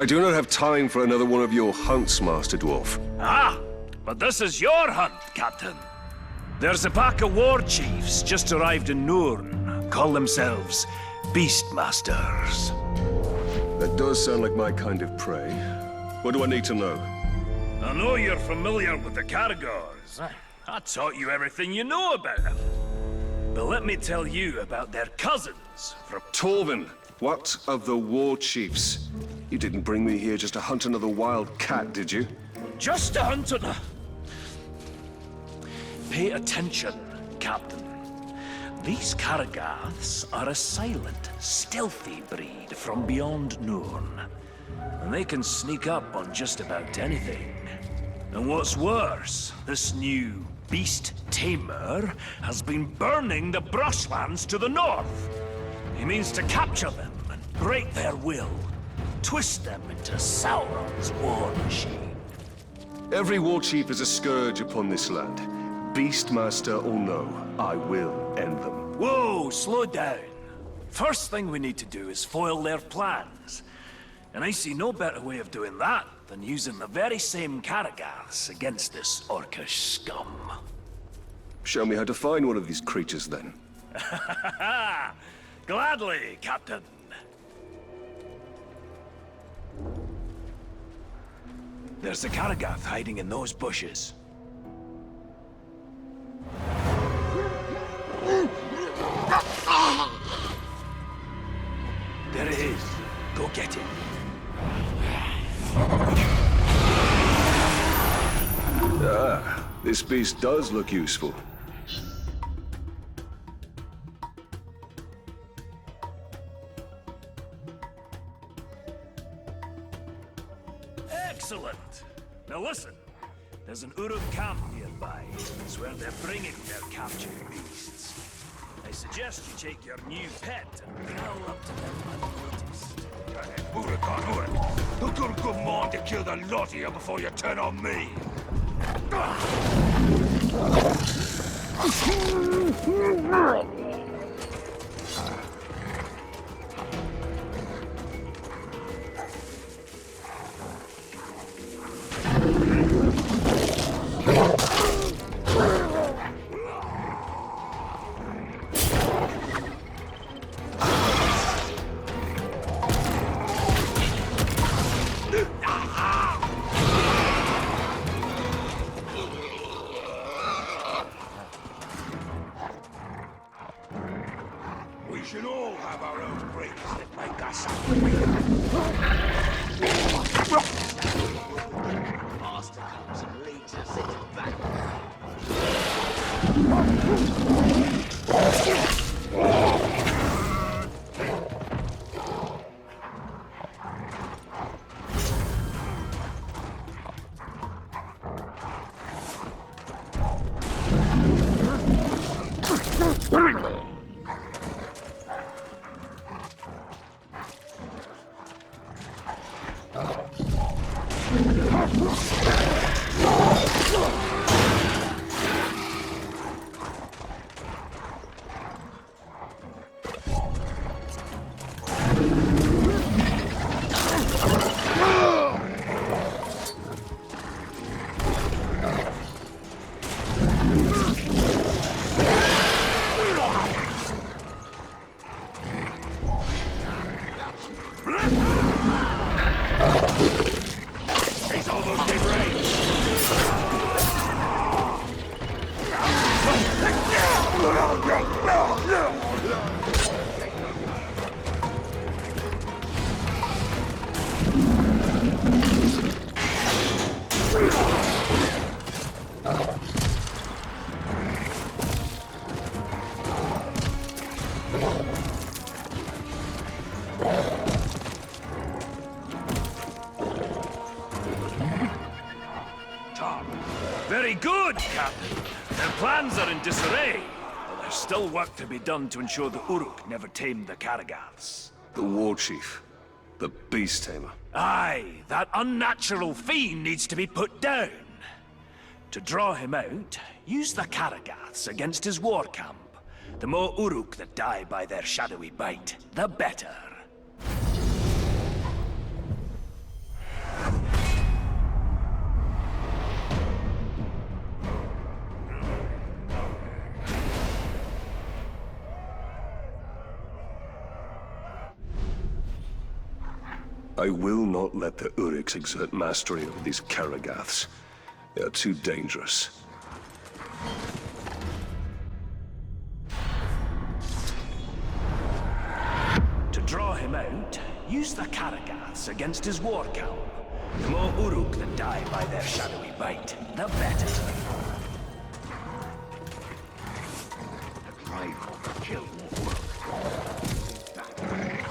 I do not have time for another one of your hunts, Master Dwarf. Ah, but this is your hunt, Captain. There's a pack of war chiefs just arrived in Nurn. Call themselves Beastmasters. That does sound like my kind of prey. What do I need to know? I know you're familiar with the Caragors. I taught you everything you know about them. But let me tell you about their cousins from... Torvin, what of the war chiefs? You didn't bring me here just to hunt another wild cat, did you? Just to hunt another... Pay attention, Captain. These Caragaths are a silent, stealthy breed from beyond Nurn. And they can sneak up on just about anything. And what's worse, this new beast tamer has been burning the brushlands to the north. He means to capture them and break their will. Twist them into Sauron's war machine. Every war chief is a scourge upon this land. Beastmaster or no, I will end them. Whoa, slow down. First thing we need to do is foil their plans. And I see no better way of doing that than using the very same Caragaths against this orcish scum. Show me how to find one of these creatures, then. Gladly, Captain. There's a Caragath hiding in those bushes. There it is. Go get it. Ah, this beast does look useful. Excellent. Now listen. There's an Uruk camp nearby. It's where they're bringing their captured beasts. I suggest you take your new pet and prowl up to them unnoticed. Uruk. Who got a good mind to kill the lot of you before you turn on me? We should all have our own breaks that make us Master comes and leads us into battle. He's almost in range. Very good, Captain. Their plans are in disarray, but there's still work to be done to ensure the Uruk never tamed the Caragaths. The war chief. The beast tamer. Aye, that unnatural fiend needs to be put down. To draw him out, use the Caragaths against his war camp. The more Uruk that die by their shadowy bite, the better. I will not let the Uruks exert mastery over these Karagaths. They are too dangerous. To draw him out, use the Karagaths against his war cowl. The more Uruk that die by their shadowy bite, the better. Try to kill more. That way.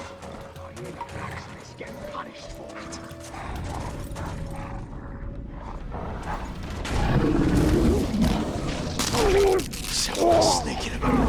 I hear the blacksmiths get punished for it. Someone's sneaking about.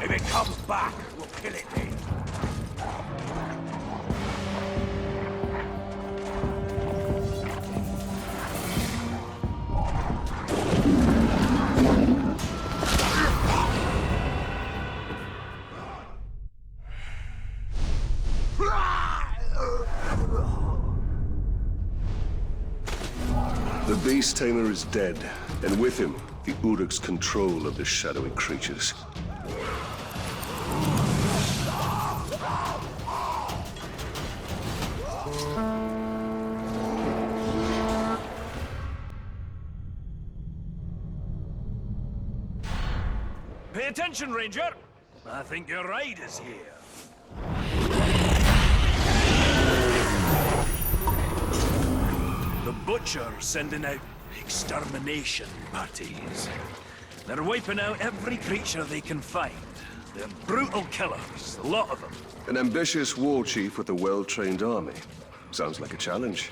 If it comes back, we'll kill it then. The Beast Tamer is dead, and with him, the Uruk's control of the shadowy creatures. Pay attention, Ranger! I think your ride is here. The Butcher's sending out extermination parties. They're wiping out every creature they can find. They're brutal killers, a lot of them. An ambitious war chief with a well-trained army. Sounds like a challenge.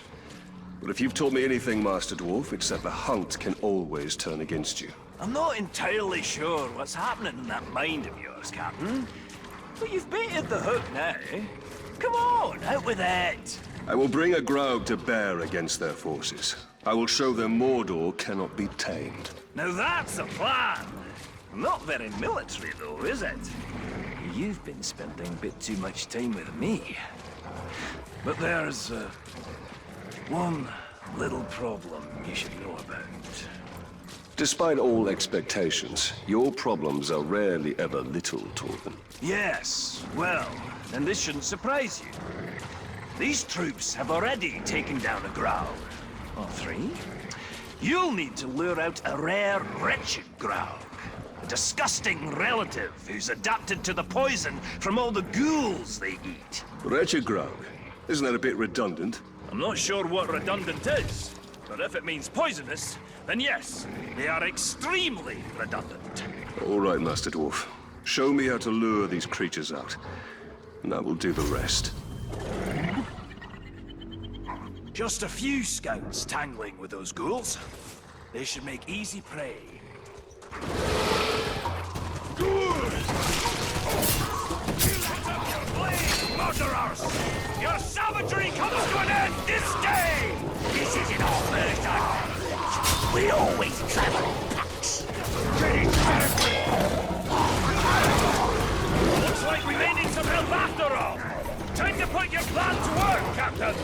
But if you've taught me anything, Master Dwarf, it's that the hunt can always turn against you. I'm not entirely sure what's happening in that mind of yours, Captain. But you've baited the hook now. Come on, out with it! I will bring a Graug to bear against their forces. I will show them Mordor cannot be tamed. Now that's a plan! Not very military, though, is it? You've been spending a bit too much time with me. But there's one little problem you should know about. Despite all expectations, your problems are rarely ever little, Torben. Yes, well, then this shouldn't surprise you. These troops have already taken down a Graug. Or 3. You'll need to lure out a rare, wretched Graug. A disgusting relative who's adapted to the poison from all the ghouls they eat. Wretched Graug. Isn't that a bit redundant? I'm not sure what redundant is, but if it means poisonous, then yes, they are extremely redundant. All right, Master Dwarf. Show me how to lure these creatures out, and I will do the rest. Just a few scouts tangling with those ghouls. They should make easy prey. Murderers! Your savagery comes to an end this day! This isn't our first time. We always travel in packs. Looks like we may need some help after all. Time to put your plan to work, Captain!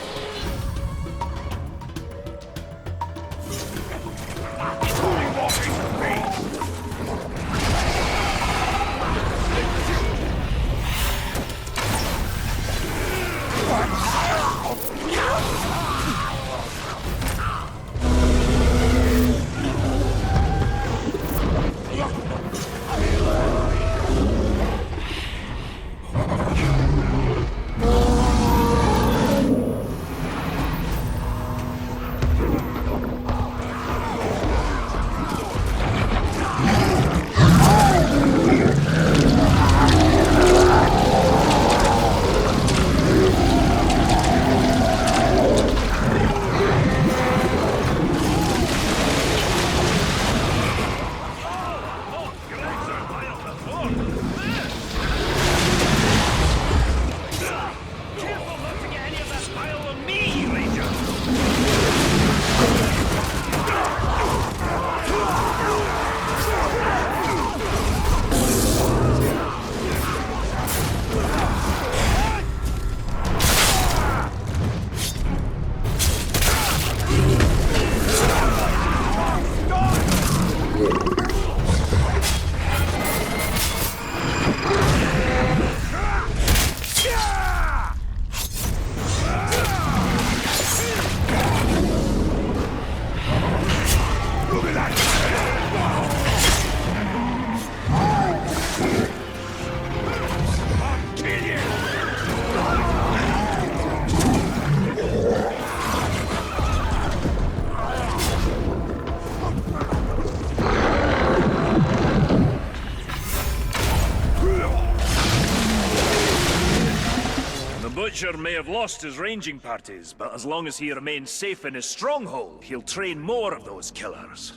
Witcher may have lost his ranging parties, but as long as he remains safe in his stronghold, he'll train more of those killers.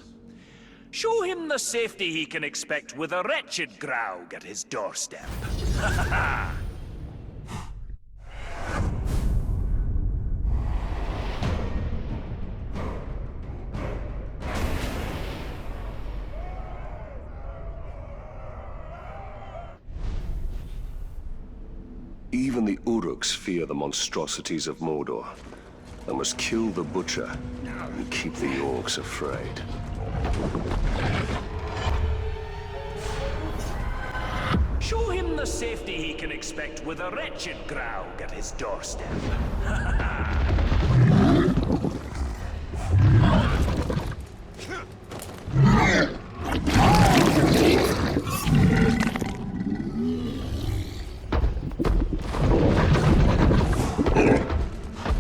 Show him the safety he can expect with a wretched Graug at his doorstep. Ha ha ha! Even the Uruks fear the monstrosities of Mordor. I must kill the Butcher and keep the Orcs afraid. Show him the safety he can expect with a wretched Graug at his doorstep.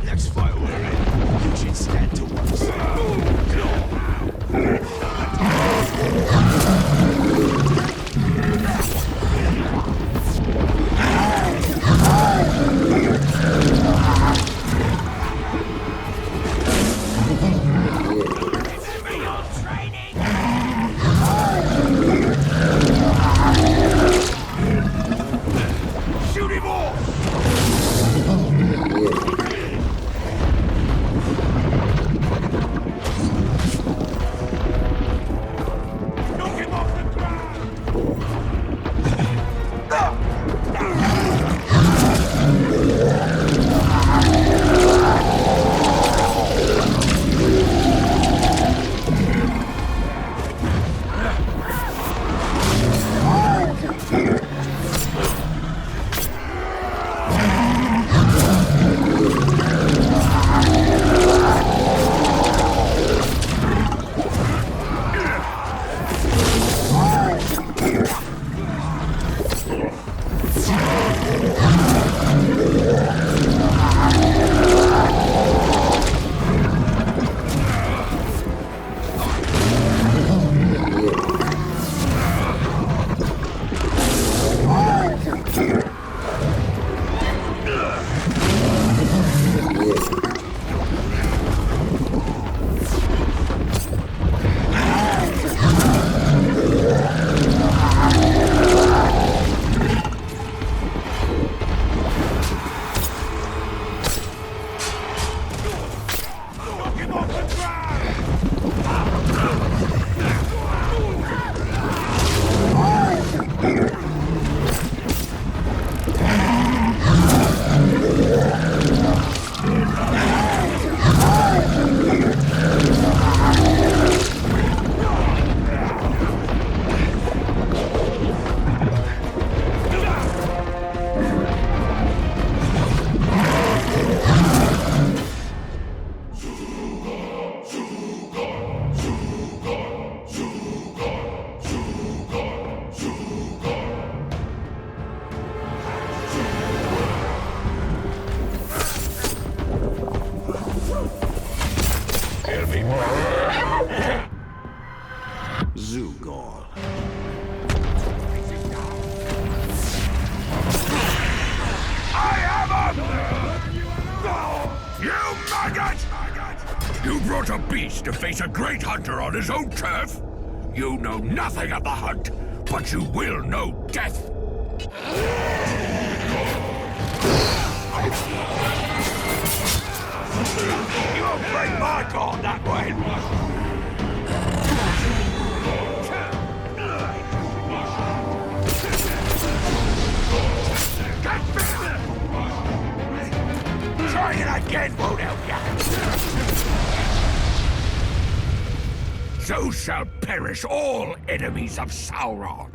Let's fight we're in. You should stand to one side. Shoot him off! Knock him off the ground! Knock him off the ground! Zugor. I am a... You maggot! You brought a beast to face a great hunter on his own turf? You know nothing of the hunt, but you will know death! You won't break my guard that way! Trying it again won't help you! So shall perish all enemies of Sauron!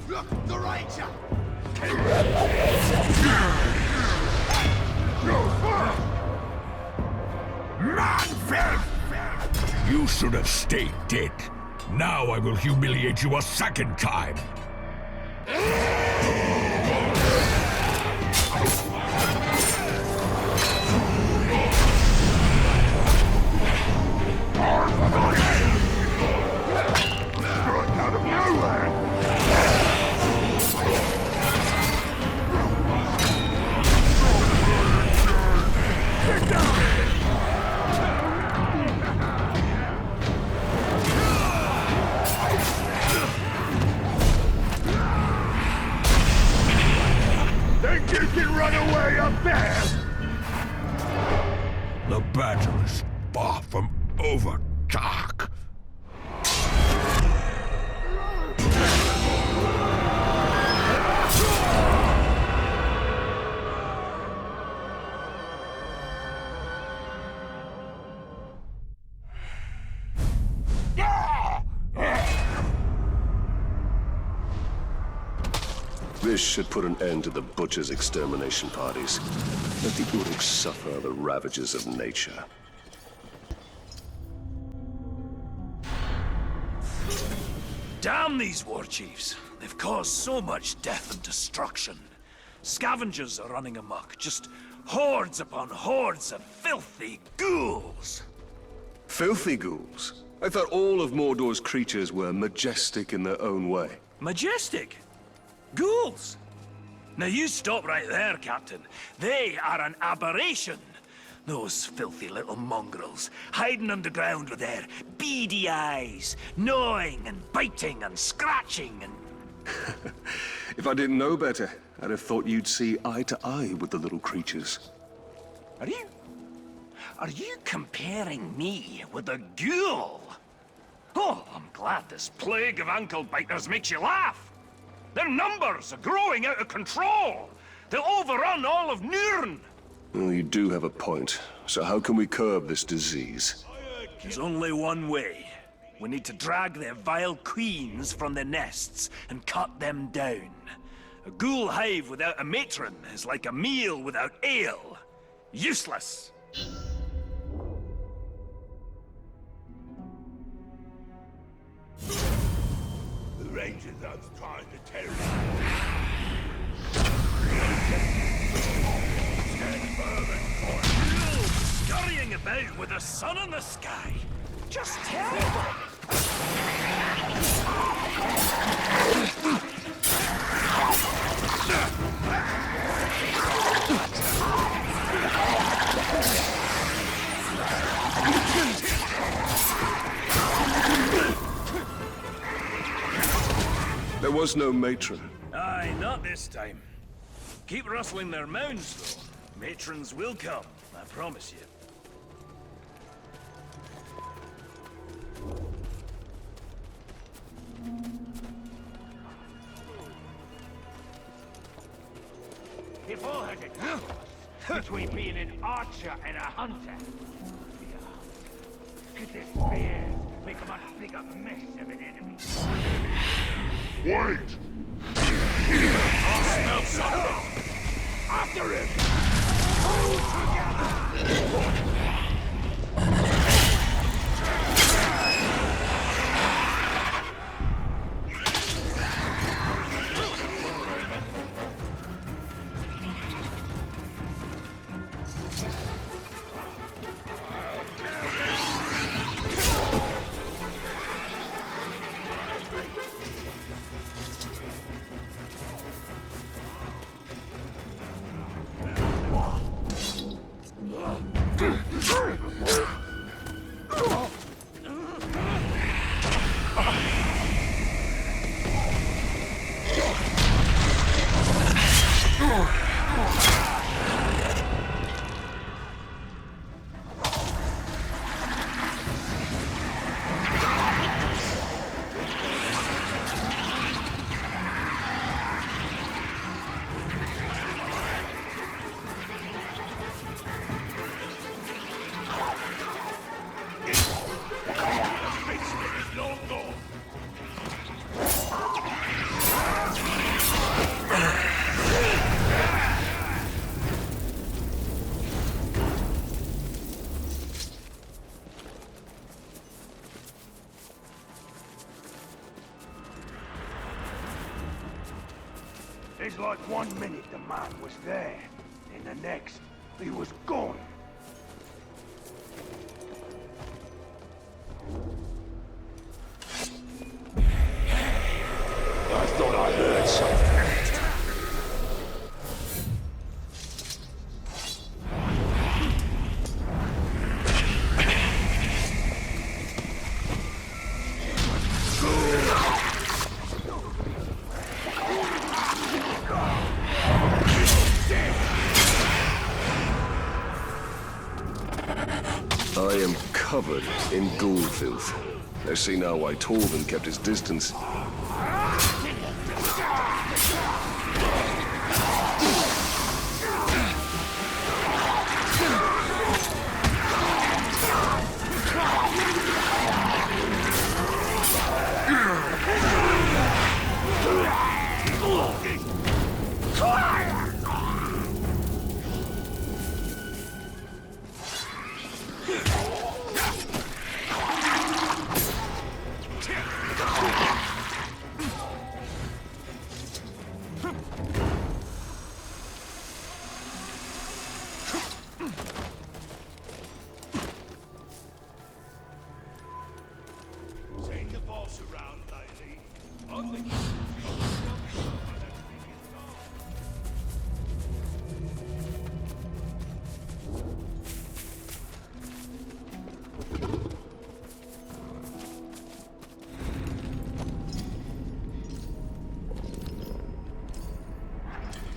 Look, the Ranger! Man, you should have stayed dead. Now I will humiliate you a second time. Out of nowhere! Think you can run away up there? The battle is far from over, Doc. This should put an end to the Butcher's extermination parties. Let the Uruk suffer the ravages of nature. Damn these war chiefs. They've caused so much death and destruction. Scavengers are running amok, just hordes upon hordes of filthy ghouls. Filthy ghouls? I thought all of Mordor's creatures were majestic in their own way. Majestic? Ghouls? Now you stop right there, Captain. They are an aberration. Those filthy little mongrels, hiding underground with their beady eyes, gnawing and biting and scratching and... If I didn't know better, I'd have thought you'd see eye to eye with the little creatures. Are you comparing me with a ghoul? Oh, I'm glad this plague of ankle biters makes you laugh. Their numbers are growing out of control. They'll overrun all of Nurn. Well, you do have a point. So how can we curb this disease? There's only one way. We need to drag their vile queens from their nests and cut them down. A ghoul hive without a matron is like a meal without ale. Useless. The Rangers are trying to terrorize. Scurrying about with the sun in the sky. Just terrible. There was no matron. Aye, not this time. Keep rustling their mounds, though. Matrons will come, I promise you. You've all had a choice between being an archer and a hunter. Because their spears make a much bigger mess of an enemy. Wait! I smell something! After him! Hold together! It's like 1 minute the man was there, and the next, he was gone. I thought I heard something. I am covered in ghoul filth. I see now why Torvin kept his distance.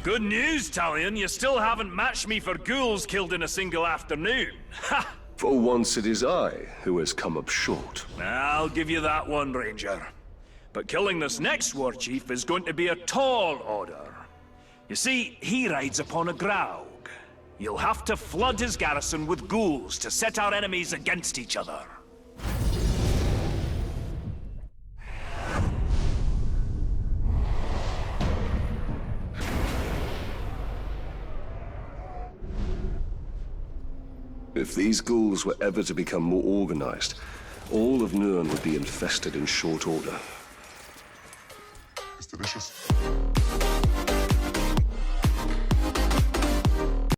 Good news, Talion. You still haven't matched me for ghouls killed in a single afternoon. Ha! For once it is I who has come up short. I'll give you that one, Ranger. But killing this next war chief is going to be a tall order. You see, he rides upon a Graug. You'll have to flood his garrison with ghouls to set our enemies against each other. If these ghouls were ever to become more organized, all of Nurn would be infested in short order. It's delicious.